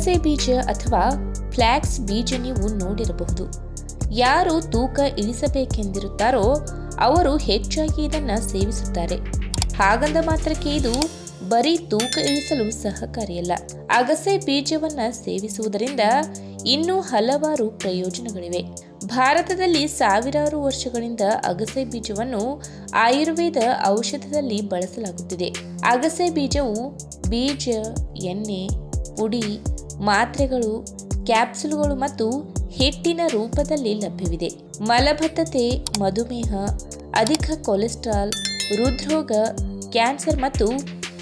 ಅಗಸೆ ಬೀಜ ಅಥವಾ ಫ್ಲ್ಯಾಕ್ಸ್ ಬೀಜ ನೀವು ನೋಡಿರಬಹುದು. ಯಾರು ತೂಕ ಇಳಿಸಬೇಕೆಂದಿರುತ್ತಾರೋ ಅವರು ಹೆಚ್ಚಾಗಿ ಇದನ್ನು ಸೇವಿಸುತ್ತಾರೆ. ಹಾಗಂದ ಮಾತ್ರಕ್ಕೆ ಇದು ಬರೀ ತೂಕ ಇಳಿಸಲು ಸಹಕಾರಿಯಲ್ಲ. ಅಗಸೆ ಬೀಜವನ್ನು ಸೇವಿಸುವುದರಿಂದ ಇನ್ನೂ ಹಲವಾರು ಪ್ರಯೋಜನಗಳಿವೆ. ಭಾರತದಲ್ಲಿ ಸಾವಿರಾರು ವರ್ಷಗಳಿಂದ ಅಗಸೆ ಬೀಜವನ್ನು ಆಯುರ್ವೇದ ಔಷಧದಲ್ಲಿ ಬಳಸಲಾಗುತ್ತಿದೆ. ಅಗಸೆ ಬೀಜವು ಬೀಜ, ಎಣ್ಣೆ, ಪುಡಿ, ಮಾತ್ರೆಗಳು, ಕ್ಯಾಪ್ಸುಲ್ಗಳು ಮತ್ತು ಹಿಟ್ಟಿನ ರೂಪದಲ್ಲಿ ಲಭ್ಯವಿದೆ. ಮಲಬದ್ಧತೆ, ಮಧುಮೇಹ, ಅಧಿಕ ಕೊಲೆಸ್ಟ್ರಾಲ್, ಹೃದ್ರೋಗ, ಕ್ಯಾನ್ಸರ್ ಮತ್ತು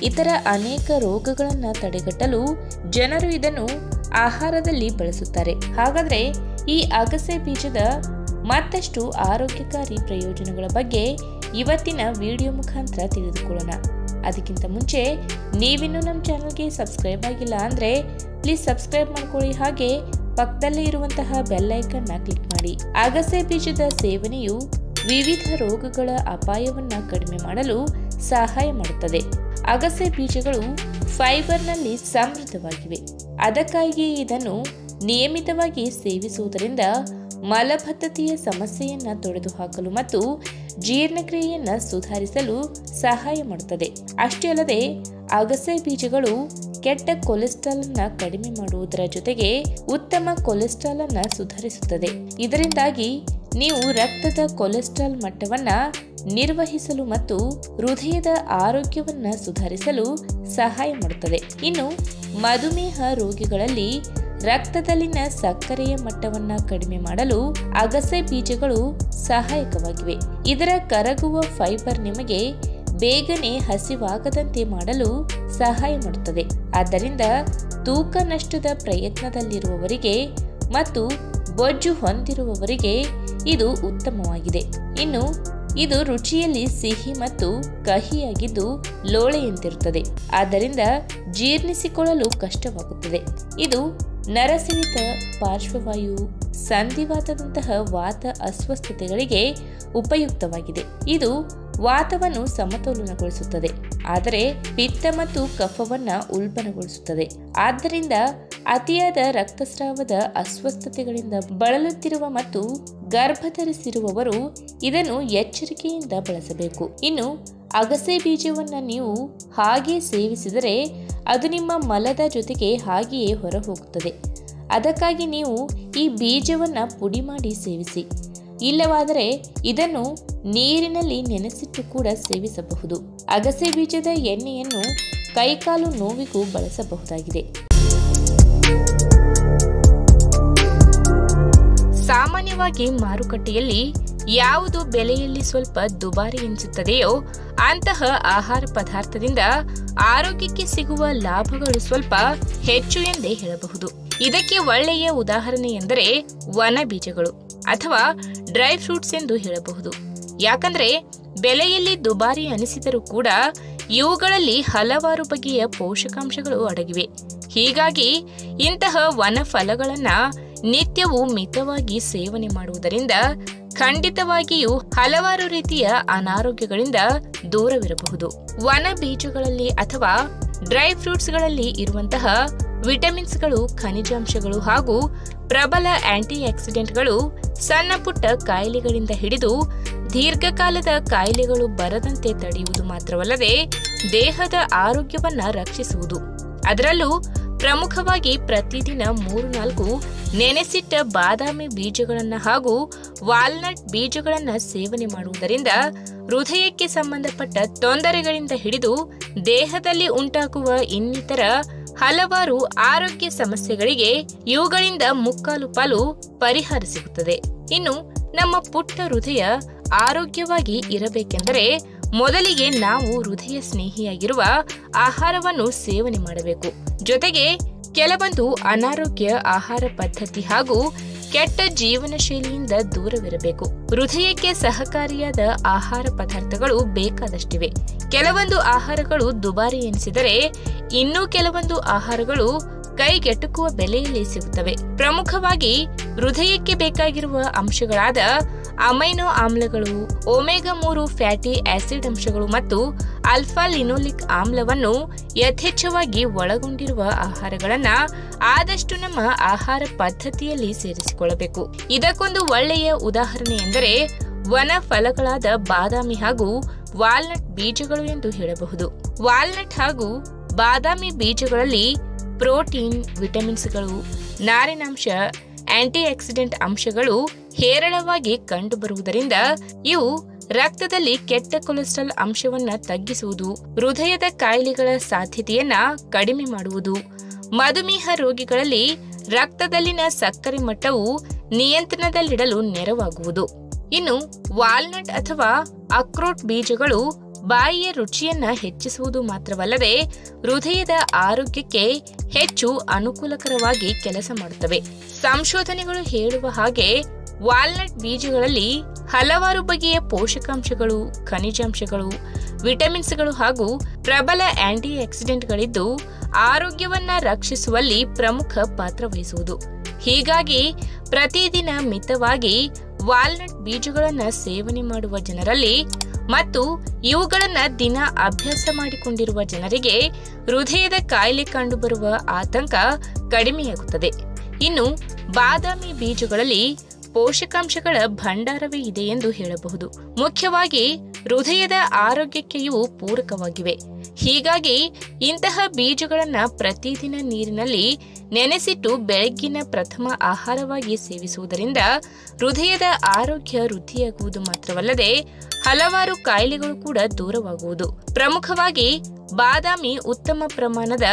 ಇತರ ಅನೇಕ ರೋಗಗಳನ್ನು ತಡೆಗಟ್ಟಲು ಜನರು ಇದನ್ನು ಆಹಾರದಲ್ಲಿ ಬಳಸುತ್ತಾರೆ. ಹಾಗಾದರೆ ಈ ಅಗಸೆ ಬೀಜದ ಮತ್ತಷ್ಟು ಆರೋಗ್ಯಕಾರಿ ಪ್ರಯೋಜನಗಳ ಬಗ್ಗೆ ಇವತ್ತಿನ ವಿಡಿಯೋ ಮುಖಾಂತರ ತಿಳಿದುಕೊಳ್ಳೋಣ. ಅದಕ್ಕಿಂತ ಮುಂಚೆ ನೀವಿನ್ನೂ ನಮ್ಮ ಚಾನಲ್ಗೆ ಸಬ್ಸ್ಕ್ರೈಬ್ ಆಗಿಲ್ಲ ಅಂದರೆ ಪ್ಲೀಸ್ ಸಬ್ಸ್ಕ್ರೈಬ್ ಮಾಡ್ಕೊಳ್ಳಿ. ಹಾಗೆ ಪಕ್ಕದಲ್ಲೇ ಇರುವಂತಹ ಬೆಲ್ ಐಕನ್ನ ಕ್ಲಿಕ್ ಮಾಡಿ. ಅಗಸೆ ಬೀಜದ ಸೇವನೆಯು ವಿವಿಧ ರೋಗಗಳ ಅಪಾಯವನ್ನು ಕಡಿಮೆ ಮಾಡಲು ಸಹಾಯ ಮಾಡುತ್ತದೆ. ಅಗಸೆ ಬೀಜಗಳು ಫೈಬರ್ನಲ್ಲಿ ಸಮೃದ್ಧವಾಗಿವೆ. ಅದಕ್ಕಾಗಿ ಇದನ್ನು ನಿಯಮಿತವಾಗಿ ಸೇವಿಸುವುದರಿಂದ ಮಲಬದ್ಧತೆಯ ಸಮಸ್ಯೆಯನ್ನು ತೊಡೆದುಹಾಕಲು ಮತ್ತು ಜೀರ್ಣಕ್ರಿಯೆಯನ್ನು ಸುಧಾರಿಸಲು ಸಹಾಯ ಮಾಡುತ್ತದೆ. ಅಷ್ಟೇ ಅಲ್ಲದೆ ಅಗಸೆ ಬೀಜಗಳು ಕೆಟ್ಟ ಕೊಲೆಸ್ಟ್ರಾಲ್ ಅನ್ನು ಕಡಿಮೆ ಮಾಡುವುದರ ಜೊತೆಗೆ ಉತ್ತಮ ಕೊಲೆಸ್ಟ್ರಾಲ್ ಅನ್ನು ಸುಧಾರಿಸುತ್ತದೆ. ಇದರಿಂದಾಗಿ ನೀವು ರಕ್ತದ ಕೊಲೆಸ್ಟ್ರಾಲ್ ಮಟ್ಟವನ್ನು ನಿರ್ವಹಿಸಲು ಮತ್ತು ಹೃದಯದ ಆರೋಗ್ಯವನ್ನು ಸುಧಾರಿಸಲು ಸಹಾಯ ಮಾಡುತ್ತದೆ. ಇನ್ನು ಮಧುಮೇಹ ರೋಗಿಗಳಲ್ಲಿ ರಕ್ತದಲ್ಲಿನ ಸಕ್ಕರೆಯ ಮಟ್ಟವನ್ನು ಕಡಿಮೆ ಮಾಡಲು ಅಗಸೆ ಬೀಜಗಳು ಸಹಾಯಕವಾಗಿವೆ. ಇದರ ಕರಗುವ ಫೈಬರ್ ನಿಮಗೆ ಬೇಗನೆ ಹಸಿವಾಗದಂತೆ ಮಾಡಲು ಸಹಾಯ ಮಾಡುತ್ತದೆ. ಆದ್ದರಿಂದ ತೂಕ ನಷ್ಟದ ಪ್ರಯತ್ನದಲ್ಲಿರುವವರಿಗೆ ಮತ್ತು ಬೊಜ್ಜು ಹೊಂದಿರುವವರಿಗೆ ಇದು ಉತ್ತಮವಾಗಿದೆ. ಇನ್ನು ಇದು ರುಚಿಯಲ್ಲಿ ಸಿಹಿ ಮತ್ತು ಕಹಿಯಾಗಿದ್ದು ಲೋಳೆಯಂತಿರುತ್ತದೆ. ಆದ್ದರಿಂದ ಜೀರ್ಣಿಸಿಕೊಳ್ಳಲು ಕಷ್ಟವಾಗುತ್ತದೆ. ಇದು ನರಸಿಡಿತ, ಪಾರ್ಶ್ವವಾಯು, ಸಂಧಿವಾತದಂತಹ ವಾತ ಅಸ್ವಸ್ಥತೆಗಳಿಗೆ ಉಪಯುಕ್ತವಾಗಿದೆ. ಇದು ವಾತವನ್ನು ಸಮತೋಲನಗೊಳಿಸುತ್ತದೆ, ಆದರೆ ಪಿತ್ತ ಮತ್ತು ಕಫವನ್ನು ಉಲ್ಬಣಗೊಳಿಸುತ್ತದೆ. ಆದ್ದರಿಂದ ಅತಿಯಾದ ರಕ್ತಸ್ರಾವದ ಅಸ್ವಸ್ಥತೆಗಳಿಂದ ಬಳಲುತ್ತಿರುವ ಮತ್ತು ಗರ್ಭಧರಿಸಿರುವವರು ಇದನ್ನು ಎಚ್ಚರಿಕೆಯಿಂದ ಬಳಸಬೇಕು. ಇನ್ನು ಅಗಸೆ ಬೀಜವನ್ನು ನೀವು ಹಾಗೆ ಸೇವಿಸಿದರೆ ಅದು ನಿಮ್ಮ ಮಲದ ಜೊತೆಗೆ ಹಾಗೆಯೇ ಹೊರಹೋಗುತ್ತದೆ. ಅದಕ್ಕಾಗಿ ನೀವು ಈ ಬೀಜವನ್ನು ಪುಡಿ ಮಾಡಿ ಸೇವಿಸಿ. ಇಲ್ಲವಾದರೆ ಇದನ್ನು ನೀರಿನಲ್ಲಿ ನೆನೆಸಿಟ್ಟು ಕೂಡ ಸೇವಿಸಬಹುದು. ಅಗಸೆ ಬೀಜದ ಎಣ್ಣೆಯನ್ನು ಕೈಕಾಲು ನೋವಿಗೂ ಬಳಸಬಹುದಾಗಿದೆ. ಸಾಮಾನ್ಯವಾಗಿ ಮಾರುಕಟ್ಟೆಯಲ್ಲಿ ಯಾವುದು ಬೆಲೆಯಲ್ಲಿ ಸ್ವಲ್ಪ ದುಬಾರಿ ಎನಿಸುತ್ತದೆಯೋ ಅಂತಹ ಆಹಾರ ಪದಾರ್ಥದಿಂದ ಆರೋಗ್ಯಕ್ಕೆ ಸಿಗುವ ಲಾಭಗಳು ಸ್ವಲ್ಪ ಹೆಚ್ಚು ಎಂದೇ ಹೇಳಬಹುದು. ಇದಕ್ಕೆ ಒಳ್ಳೆಯ ಉದಾಹರಣೆ ಎಂದರೆ ವನ ಬೀಜಗಳು ಅಥವಾ ಡ್ರೈ ಫ್ರೂಟ್ಸ್ ಎಂದು ಹೇಳಬಹುದು. ಯಾಕಂದ್ರೆ ಬೆಲೆಯಲ್ಲಿ ದುಬಾರಿ ಅನಿಸಿದರೂ ಕೂಡ ಇವುಗಳಲ್ಲಿ ಹಲವಾರು ಬಗೆಯ ಪೋಷಕಾಂಶಗಳು ಅಡಗಿವೆ. ಹೀಗಾಗಿ ಇಂತಹ ವನ ಫಲಗಳನ್ನ ನಿತ್ಯವೂ ಮಿತವಾಗಿ ಸೇವನೆ ಮಾಡುವುದರಿಂದ ಖಂಡಿತವಾಗಿಯೂ ಹಲವಾರು ರೀತಿಯ ಅನಾರೋಗ್ಯಗಳಿಂದ ದೂರವಿರಬಹುದು. ವನ ಬೀಜಗಳಲ್ಲಿ ಅಥವಾ ಡ್ರೈ ಫ್ರೂಟ್ಸ್ಗಳಲ್ಲಿ ಇರುವಂತಹ ವಿಟಮಿನ್ಸ್ಗಳು, ಖನಿಜಾಂಶಗಳು ಹಾಗೂ ಪ್ರಬಲ ಆಂಟಿ ಆಕ್ಸಿಡೆಂಟ್ಗಳು ಸಣ್ಣ ಪುಟ್ಟ ಕಾಯಿಲೆಗಳಿಂದ ಹಿಡಿದು ದೀರ್ಘಕಾಲದ ಕಾಯಿಲೆಗಳು ಬರದಂತೆ ತಡೆಯುವುದು ಮಾತ್ರವಲ್ಲದೆ ದೇಹದ ಆರೋಗ್ಯವನ್ನ ರಕ್ಷಿಸುವುದು. ಅದರಲ್ಲೂ ಪ್ರಮುಖವಾಗಿ ಪ್ರತಿದಿನ 3-4 ನೆನೆಸಿಟ್ಟ ಬಾದಾಮಿ ಬೀಜಗಳನ್ನು ಹಾಗೂ ವಾಲ್ನಟ್ ಬೀಜಗಳನ್ನು ಸೇವನೆ ಮಾಡುವುದರಿಂದ ಹೃದಯಕ್ಕೆ ಸಂಬಂಧಪಟ್ಟ ತೊಂದರೆಗಳಿಂದ ಹಿಡಿದು ದೇಹದಲ್ಲಿ ಉಂಟಾಗುವ ಇನ್ನಿತರ ಹಲವಾರು ಆರೋಗ್ಯ ಸಮಸ್ಯೆಗಳಿಗೆ ಇವುಗಳಿಂದ ಮುಕ್ಕಾಲು ಪಾಲು ಪರಿಹಾರ ಸಿಗುತ್ತದೆ. ಇನ್ನು ನಮ್ಮ ಪುಟ್ಟ ಹೃದಯ ಆರೋಗ್ಯವಾಗಿ ಇರಬೇಕೆಂದರೆ ಮೊದಲಿಗೆ ನಾವು ಹೃದಯ ಸ್ನೇಹಿಯಾಗಿರುವ ಆಹಾರವನ್ನು ಸೇವನೆ ಮಾಡಬೇಕು. ಜೊತೆಗೆ ಕೆಲವೊಂದು ಅನಾರೋಗ್ಯ ಆಹಾರ ಪದ್ಧತಿ ಹಾಗೂ ಕೆಟ್ಟ ಜೀವನ ಶೈಲಿಯಿಂದ ದೂರವಿರಬೇಕು. ಹೃದಯಕ್ಕೆ ಸಹಕಾರಿಯಾದ ಆಹಾರ ಪದಾರ್ಥಗಳು ಬೇಕಾದಷ್ಟಿವೆ. ಕೆಲವೊಂದು ಆಹಾರಗಳು ದುಬಾರಿ ಎನಿಸಿದರೆ ಇನ್ನೂ ಕೆಲವೊಂದು ಆಹಾರಗಳು ಕೈಗೆಟುಕುವ ಬೆಲೆಯಲ್ಲಿ ಸಿಗುತ್ತವೆ. ಪ್ರಮುಖವಾಗಿ ಹೃದಯಕ್ಕೆ ಬೇಕಾಗಿರುವ ಅಂಶಗಳಾದ ಅಮೈನೋ ಆಮ್ಲಗಳು, ಒಮೆಗಾ 3 ಫ್ಯಾಟಿ ಆಸಿಡ್ ಅಂಶಗಳು ಮತ್ತು ಆಲ್ಫಾ ಲಿನೋಲಿಕ್ ಆಮ್ಲವನ್ನು ಯಥೇಚ್ಛವಾಗಿ ಒಳಗೊಂಡಿರುವ ಆಹಾರಗಳನ್ನು ಆದಷ್ಟು ನಮ್ಮ ಆಹಾರ ಪದ್ಧತಿಯಲ್ಲಿ ಸೇರಿಸಿಕೊಳ್ಳಬೇಕು. ಇದಕ್ಕೊಂದು ಒಳ್ಳೆಯ ಉದಾಹರಣೆ ಎಂದರೆ ವನ ಫಲಗಳಾದ ಬಾದಾಮಿ ಹಾಗೂ ವಾಲ್ನಟ್ ಬೀಜಗಳು ಎಂದು ಹೇಳಬಹುದು. ವಾಲ್ನಟ್ ಹಾಗೂ ಬಾದಾಮಿ ಬೀಜಗಳಲ್ಲಿ ಪ್ರೋಟೀನ್, ವಿಟಮಿನ್ಸ್ಗಳು, ನಾರಿನಾಂಶ, ಆಂಟಿ ಆಕ್ಸಿಡೆಂಟ್ ಅಂಶಗಳು ಹೇರಳವಾಗಿ ಕಂಡುಬರುವುದರಿಂದ ಇವು ರಕ್ತದಲ್ಲಿ ಕೆಟ್ಟ ಕೊಲೆಸ್ಟ್ರಾಲ್ ಅಂಶವನ್ನು ತಗ್ಗಿಸುವುದು, ಹೃದಯದ ಕಾಯಿಲೆಗಳ ಸಾಧ್ಯತೆಯನ್ನ ಕಡಿಮೆ ಮಾಡುವುದು, ಮಧುಮೇಹ ರೋಗಿಗಳಲ್ಲಿ ರಕ್ತದಲ್ಲಿನ ಸಕ್ಕರೆ ಮಟ್ಟವು ನಿಯಂತ್ರಣದಲ್ಲಿಡಲು ನೆರವಾಗುವುದು. ಇನ್ನು ವಾಲ್ನಟ್ ಅಥವಾ ಅಕ್ರೋಟ್ ಬೀಜಗಳು ಬಾಯಿಯ ರುಚಿಯನ್ನ ಹೆಚ್ಚಿಸುವುದು ಮಾತ್ರವಲ್ಲದೆ ಹೃದಯದ ಆರೋಗ್ಯಕ್ಕೆ ಹೆಚ್ಚು ಅನುಕೂಲಕರವಾಗಿ ಕೆಲಸ ಮಾಡುತ್ತವೆ. ಸಂಶೋಧನೆಗಳು ಹೇಳುವ ಹಾಗೆ ವಾಲ್ನಟ್ ಬೀಜಗಳಲ್ಲಿ ಹಲವಾರು ಬಗೆಯ ಪೋಷಕಾಂಶಗಳು, ಖನಿಜಾಂಶಗಳು, ವಿಟಮಿನ್ಸ್ಗಳು ಹಾಗೂ ಪ್ರಬಲ ಆಂಟಿ ಆಕ್ಸಿಡೆಂಟ್ಗಳಿದ್ದು ಆರೋಗ್ಯವನ್ನ ರಕ್ಷಿಸುವಲ್ಲಿ ಪ್ರಮುಖ ಪಾತ್ರ ವಹಿಸುವುದು. ಹೀಗಾಗಿ ಪ್ರತಿದಿನ ಮಿತವಾಗಿ ವಾಲ್ನಟ್ ಬೀಜಗಳನ್ನು ಸೇವನೆ ಮಾಡುವ ಜನರಲ್ಲಿ ಮತ್ತು ಇವುಗಳನ್ನು ದಿನ ಅಭ್ಯಾಸ ಮಾಡಿಕೊಂಡಿರುವ ಜನರಿಗೆ ಹೃದಯದ ಕಾಯಿಲೆ ಕಂಡುಬರುವ ಆತಂಕ ಕಡಿಮೆಯಾಗುತ್ತದೆ. ಇನ್ನು ಬಾದಾಮಿ ಬೀಜಗಳಲ್ಲಿ ಪೋಷಕಾಂಶಗಳ ಭಂಡಾರವೇ ಇದೆ ಎಂದು ಹೇಳಬಹುದು. ಮುಖ್ಯವಾಗಿ ಹೃದಯದ ಆರೋಗ್ಯಕ್ಕೆ ಇವು ಪೂರಕವಾಗಿವೆ. ಹೀಗಾಗಿ ಇಂತಹ ಬೀಜಗಳನ್ನು ಪ್ರತಿದಿನ ನೀರಿನಲ್ಲಿ ನೆನೆಸಿಟ್ಟು ಬೆಳಗ್ಗಿನ ಪ್ರಥಮ ಆಹಾರವಾಗಿ ಸೇವಿಸುವುದರಿಂದ ಹೃದಯದ ಆರೋಗ್ಯ ವೃದ್ಧಿಯಾಗುವುದು ಮಾತ್ರವಲ್ಲದೆ ಹಲವಾರು ಕಾಯಿಲೆಗಳು ಕೂಡ ದೂರವಾಗುವುದು. ಪ್ರಮುಖವಾಗಿ ಬಾದಾಮಿ ಉತ್ತಮ ಪ್ರಮಾಣದ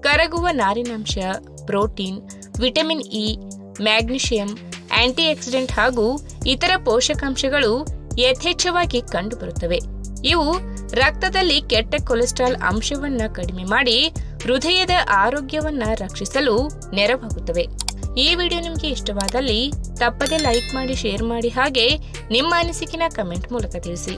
ಕರಗುವ ನಾರಿನಾಂಶ, protein, vitamin E, magnesium, antioxidant ಹಾಗೂ ಇತರ ಪೋಷಕಾಂಶಗಳು ಯಥೇಚ್ಛವಾಗಿ ಕಂಡುಬರುತ್ತವೆ. ಇವು ರಕ್ತದಲ್ಲಿ ಕೆಟ್ಟ ಕೊಲೆಸ್ಟ್ರಾಲ್ ಅಂಶವನ್ನ ಕಡಿಮೆ ಮಾಡಿ ಹೃದಯದ ಆರೋಗ್ಯವನ್ನ ರಕ್ಷಿಸಲು ನೆರವಾಗುತ್ತವೆ. ಈ ವಿಡಿಯೋ ನಿಮಗೆ ಇಷ್ಟವಾದಲ್ಲಿ ತಪ್ಪದೆ ಲೈಕ್ ಮಾಡಿ, ಶೇರ್ ಮಾಡಿ, ಹಾಗೆ ನಿಮ್ಮ ಅನಿಸಿಕೆನ ಕಮೆಂಟ್ ಮೂಲಕ ತಿಳಿಸಿ.